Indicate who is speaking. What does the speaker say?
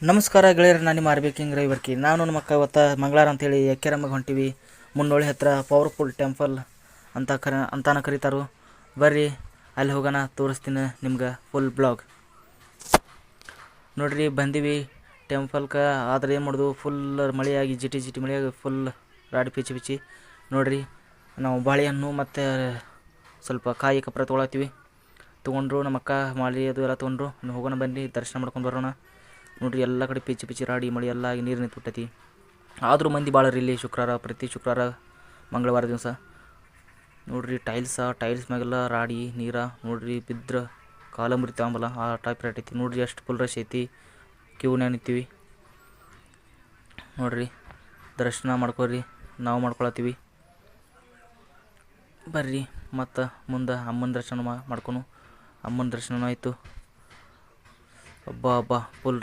Speaker 1: ನಮಸ್ಕಾರ ಗೆಳೆಯರು, ನಾನು ನಿಮ್ಮ ಆರ್ಬೇಕಿಂಗ್ ರವಿವರ್ಕಿ. ನಾನು ನಮ್ಮ ಅಕ್ಕ ಇವತ್ತು ಮಂಗಳವಾರ ಅಂತೇಳಿ ಎಕ್ಕೆರಮ್ಮಗೆ ಹೊಂಟಿವಿ. ಮುನ್ನೋಳಿ ಹತ್ರ ಪವರ್ಫುಲ್ ಟೆಂಪಲ್ ಅಂತಾನ ಕರೀತಾರು. ಬರ್ರಿ ಅಲ್ಲಿ ಹೋಗೋಣ, ತೋರಿಸ್ತೀನಿ ನಿಮ್ಗೆ ಫುಲ್ ಬ್ಲಾಗ್. ನೋಡ್ರಿ ಬಂದೀವಿ ಟೆಂಪಲ್ಗೆ. ಆದರೆ ಏನು ಮಾಡೋದು, ಫುಲ್ ಮಳೆಯಾಗಿ ಜಿಟಿ ಮಳೆಯಾಗಿ ಫುಲ್ ರಾಡಿ ಪಿಚ್ಚಿ. ನೋಡ್ರಿ ನಾವು ಬಾಳೆಹಣ್ಣು ಮತ್ತು ಸ್ವಲ್ಪ ಕಾಯಿ ಕಪ್ರ ತೊಗೊಂಡ್ರು. ನಮ್ಮ ಅಕ್ಕ ಮಾಲಿ ಅದು ಎಲ್ಲ ತೊಗೊಂಡ್ರು. ಹೋಗೋಣ ಬನ್ನಿ, ದರ್ಶನ ಮಾಡ್ಕೊಂಡು ಬರೋಣ. ನೋಡ್ರಿ ಎಲ್ಲ ಕಡೆ ಪಿಚ್ಚಿ ರಾಡಿ ಮಳೆ ಎಲ್ಲ ಆಗಿ ನೀರು ನಿಂತುಬಿಟ್ಟೈತಿ. ಆದರೂ ಮಂದಿ ಭಾಳ ರೀ ಇಲ್ಲಿ ಪ್ರತಿ ಶುಕ್ರವಾರ ಮಂಗಳವಾರ ದಿವಸ. ನೋಡ್ರಿ ಟೈಲ್ಸ್ ಮ್ಯಾಗೆಲ್ಲ ರಾಡಿ ನೀರ ನೋಡ್ರಿ ಬಿದ್ರೆ ಕಾಲ ಮುರಿತಾವಂಬಲ್ಲ ಆ ಟೈಪ್ ರೇಟ್ ಐತಿ. ನೋಡ್ರಿ ಎಷ್ಟು ಫುಲ್ ರಶ್ ಐತಿ, ಕ್ಯೂನ್ಯಾಗ ನಿಂತೀವಿ. ನೋಡ್ರಿ ದರ್ಶನ ಮಾಡ್ಕೊರಿ, ನಾವು ಮಾಡ್ಕೊಳತ್ತೀವಿ. ಬರ್ರಿ ಮತ್ತು ಮುಂದೆ ಅಮ್ಮನ ದರ್ಶನ ಮಾಡ್ಕೊನು. ಅಮ್ಮನ ದರ್ಶನ ಆಯಿತು. ಹಬ್ಬ ಫುಲ್